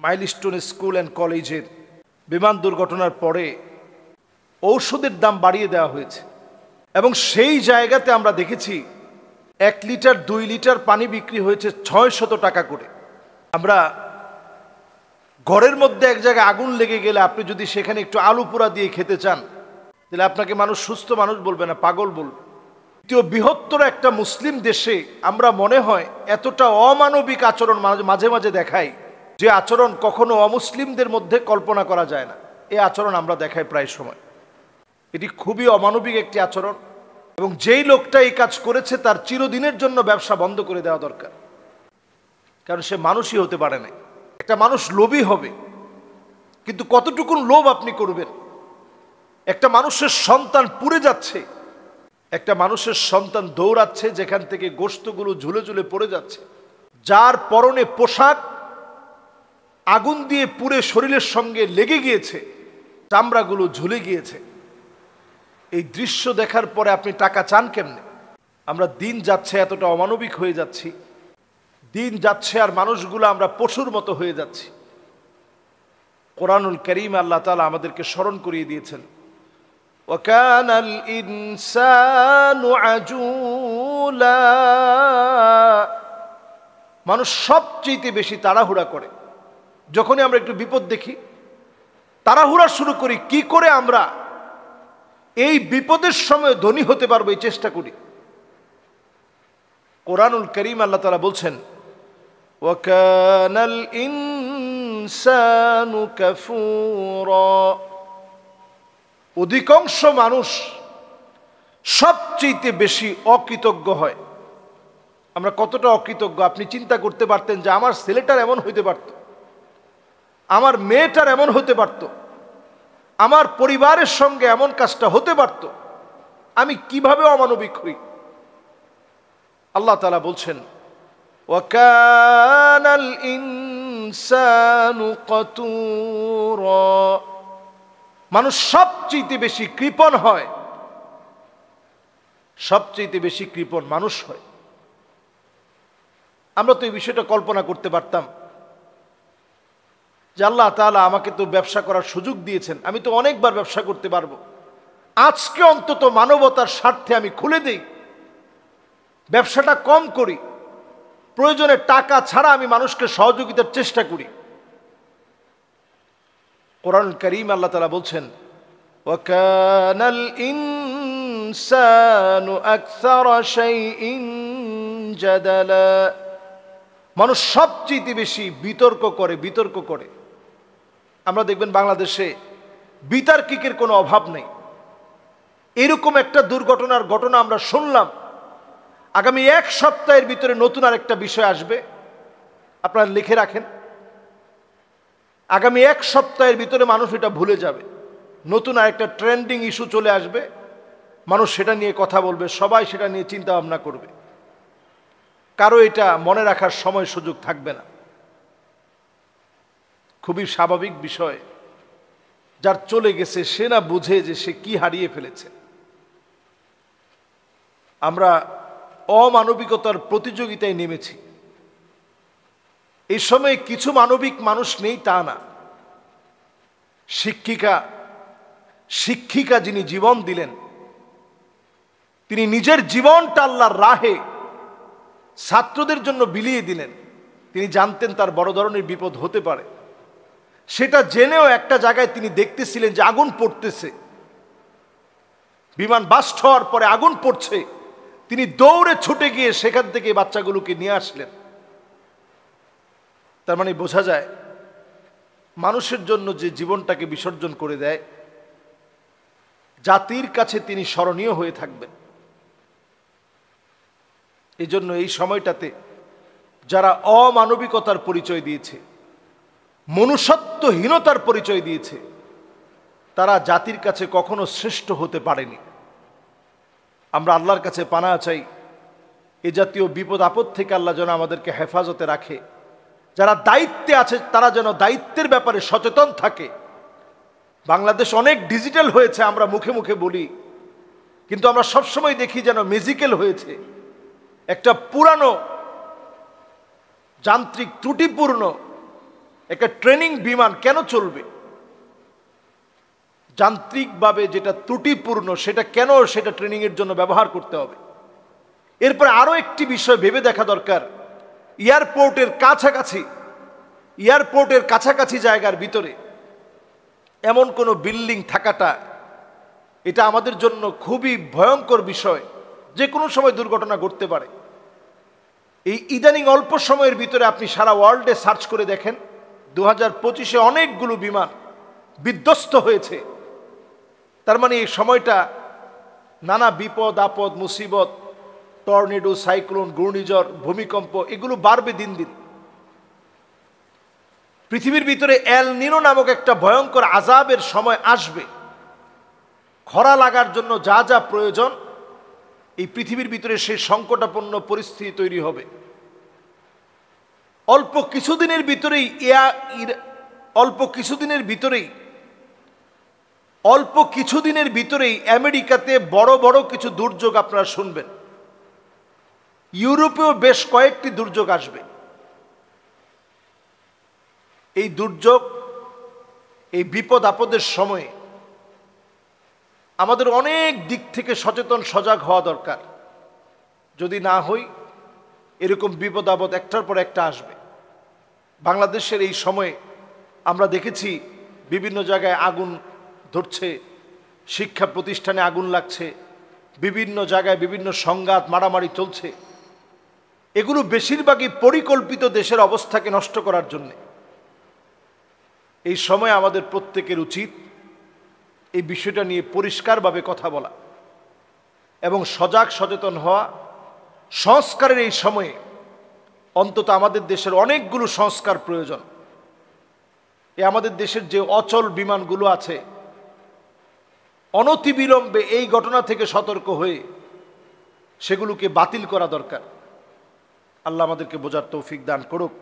Milestone school and কলেজের বিমান দুর্ঘটনার পরে ঔষধের দাম বাড়িয়ে দেওয়া হয়েছে এবং সেই জায়গাতে আমরা দেখেছি 1 লিটার 2 লিটার পানি বিক্রি হয়েছে 600 টাকা করে। আমরা ঘরের মধ্যে এক জায়গায় আগুন লেগে গেলে আপনি যদি সেখানে একটু আলু পোড়া দিয়ে খেতে চান তাহলে আপনাকে মানুষ সুস্থ মানুষ বলবে না, পাগল বলবে। দ্বিতীয় বৃহত্তর একটা মুসলিম দেশে আমরা মনে হয় এতটা অমানবিক আচরণ মাঝে মাঝে দেখাই যে আচরণ কখনো অমুসলিমদের মধ্যে কল্পনা করা যায় না। এই আচরণ আমরা দেখাই প্রায় সময়। এটি খুবই অমানবিক একটি আচরণ এবং যেই লোকটা এই কাজ করেছে তার চিরদিনের জন্য ব্যবসা বন্ধ করে দেওয়া দরকার, কারণ সে মানুষই হতে পারে না। একটা মানুষ লোভী হবে, কিন্তু কতটুকুন লোভ আপনি করবেন? একটা মানুষের সন্তান পুড়ে যাচ্ছে, একটা মানুষের সন্তান দৌড়াচ্ছে যেখান থেকে গোশতগুলো ঝুলে ঝুলে পড়ে যাচ্ছে, যার পরনে পোশাক আগুন দিয়ে পুড়ে শরীরের সঙ্গে লেগে গিয়েছে, চামড়াগুলো ঝুলে গিয়েছে। এই দৃশ্য দেখার পরে আপনি টাকা চান কেমনে? আমরা দিন যাচ্ছে এতটা অমানবিক হয়ে যাচ্ছি, দিন যাচ্ছে আর মানুষগুলো আমরা পশুর মতো হয়ে যাচ্ছি। কোরআনুল কারীম আল্লাহ তাআলা আমাদেরকে স্মরণ করিয়ে দিয়েছেন, ওয়াকানাল ইনসানু আজুলা। মানুষ সবচেয়ে বেশি তাড়াহুড়া করে। যখনই আমরা একটু বিপদ দেখি তাড়াহুড়া শুরু করি, কি করে আমরা এই বিপদের সময় ধনী হতে পারবো এই চেষ্টা করি। কোরআনুল কারীম আল্লাহ তাআলা বলছেন, ওয়াকানাল ইনসানু কাফুরা। অধিকাংশ মানুষ সবচেয়ে বেশি অকৃতজ্ঞ হয়। আমরা কতটা অকৃতজ্ঞ আপনি চিন্তা করতে পারতেন যে আমার ছেলেটার এমন হইতে পারত, আমার মেয়েটার এমন হতে পারত, আমার পরিবারের সঙ্গে এমন কাজটা হতে পারত, আমি কিভাবে অমানবিক হই? আল্লাহ তাআলা বলছেন, ওয়াকানাল ইনসানু কাতুরা। মানুষ সবচেয়ে বেশি কৃপণ হয়, সবচেয়ে বেশি কৃপণ মানুষ হয়। আমরা তো এই বিষয়টা কল্পনা করতে পারতাম যে আল্লাহ তাআলা আমাকে তো ব্যবসা করার সুযোগ দিয়েছেন, আমি তো অনেকবার ব্যবসা করতে পারবো, আজকে অন্তত মানবতার স্বার্থে আমি খুলে দেই, ব্যবসাটা কম করি, প্রয়োজনে টাকা ছাড়া আমি মানুষকে সহযোগিতার চেষ্টা করি। কোরআনুল কারীম আল্লাহ তাআলা বলছেন, ওয়াকানাল ইনসানু আকসারা শাইইন জাদালা। মানুষ সবচেয়ে বেশি বিতর্ক করে। আমরা দেখবেন বাংলাদেশে বিতার্কিকের কোনো অভাব নেই। এরকম একটা দুর্ঘটনার ঘটনা আমরা শুনলাম, আগামী 1 সপ্তাহের ভিতরে নতুন আরেকটা বিষয় আসবে, আপনারা লিখে রাখেন। আগামী 1 সপ্তাহের ভিতরে মানুষ এটা ভুলে যাবে, নতুন আরেকটা ট্রেন্ডিং ইস্যু চলে আসবে, মানুষ সেটা নিয়ে কথা বলবে, সবাই সেটা নিয়ে চিন্তা ভাবনা করবে, কারো এটা মনে রাখার সময় সুযোগ থাকবে না। খুবই স্বাভাবিক বিষয়, যার চলে গেছে সে না বুঝে যে সে কি হারিয়ে ফেলেছে। আমরা অমানবিকতার প্রতিযোগিতায় নেমেছি। এই সময় কিছু মানবিক মানুষ নেই তা না। শিক্ষিকা যিনি জীবন দিলেন, তিনি নিজের জীবনটা আল্লাহর রাহে ছাত্রদের জন্য বিলিয়ে দিলেন। তিনি জানতেন তার বড় ধরনের বিপদ হতে পারে, সেটা জেনেও একটা জায়গায় তিনি দেখতেছিলেন যে আগুন পড়তেছে, বিমান বাস্ট হওয়ার পরে আগুন পড়ছে, তিনি দৌড়ে ছুটে গিয়ে সেখান থেকে বাচ্চাগুলোকে নিয়ে আসলেন। তার মানে বোঝা যায় মানুষের জন্য যে জীবনটাকে বিসর্জন করে দেয়, জাতির কাছে তিনি স্মরণীয় হয়ে থাকবেন। এই জন্য এই সময়টাতে যারা অমানবিকতার পরিচয় দিয়েছে, মনুষ্যত্বহীনতার পরিচয় দিয়েছে, তারা জাতির কাছে কখনো শ্রেষ্ঠ হতে পারেনি। আমরা আল্লাহর কাছে পানাহ চাই এ জাতীয় বিপদ আপদ থেকে আল্লাহ যেন আমাদেরকে হেফাজতে রাখে। যারা দায়িত্বে আছে তারা যেন দায়িত্বের ব্যাপারে সচেতন থাকে। বাংলাদেশ অনেক ডিজিটাল হয়েছে, আমরা মুখে মুখে বলি, কিন্তু আমরা সবসময় দেখি যেন ম্যাজিক্যাল হয়েছে। একটা পুরানো যান্ত্রিক ত্রুটিপূর্ণ একটা ট্রেনিং বিমান কেন চলবে? যান্ত্রিকভাবে যেটা ত্রুটিপূর্ণ সেটা ট্রেনিংয়ের জন্য ব্যবহার করতে হবে। এরপরে আরো একটি বিষয় ভেবে দেখা দরকার, এয়ারপোর্টের কাছাকাছি জায়গার ভিতরে এমন কোনো বিল্ডিং থাকাটা, এটা আমাদের জন্য খুবই ভয়ঙ্কর বিষয়। যে কোনো সময় দুর্ঘটনা ঘটতে পারে। এই ইদানিং অল্প সময়ের ভিতরে আপনি সারা ওয়ার্ল্ডে সার্চ করে দেখেন, 2025-এ অনেকগুলো বিমান বিধ্বস্ত হয়েছে। তার মানে এই সময়টা নানা বিপদ আপদ, মুসিবত, টর্নেডো, সাইক্লোন, ঘূর্ণিঝড়, ভূমিকম্প এগুলো বাড়বে দিন দিন। পৃথিবীর ভিতরে এল নিনো নামক একটা ভয়ঙ্কর আযাবের সময় আসবে। খরা লাগার জন্য যা যা প্রয়োজন, এই পৃথিবীর ভিতরে সেই সংকটাপন্ন পরিস্থিতি তৈরি হবে। অল্প কিছুদিনের ভিতরেই আমেরিকাতে বড় বড় কিছু দুর্যোগ আপনারা শুনবেন। ইউরোপেও বেশ কয়েকটি দুর্যোগ আসবে। এই দুর্যোগ, এই বিপদ আপদের সময়ে আমাদের অনেক দিক থেকে সচেতন সজাগ হওয়া দরকার। যদি না হই, এরকম বিপদ আপদ একটার পর একটা আসবে। বাংলাদেশের এই সময়ে আমরা দেখেছি বিভিন্ন জায়গায় আগুন ধরছে, শিক্ষা প্রতিষ্ঠানে আগুন লাগছে, বিভিন্ন জায়গায় বিভিন্ন সংঘাত মারামারি চলছে। এগুলো বেশিরভাগই পরিকল্পিত দেশের অবস্থাকে নষ্ট করার জন্য। এই সময় আমাদের প্রত্যেকের উচিত এই বিষয়টা নিয়ে পরিষ্কারভাবে কথা বলা এবং সজাগ সচেতন হওয়া। সংস্কারের এই সময়ে অন্তত আমাদের দেশের অনেকগুলো সংস্কার প্রয়োজন। আমাদের দেশের যে অচল বিমানগুলো আছে, অনতিবিলম্বে এই ঘটনা থেকে সতর্ক হয়ে সেগুলোকে বাতিল করা দরকার। আল্লাহ আমাদেরকে বোঝার তৌফিক দান করুক।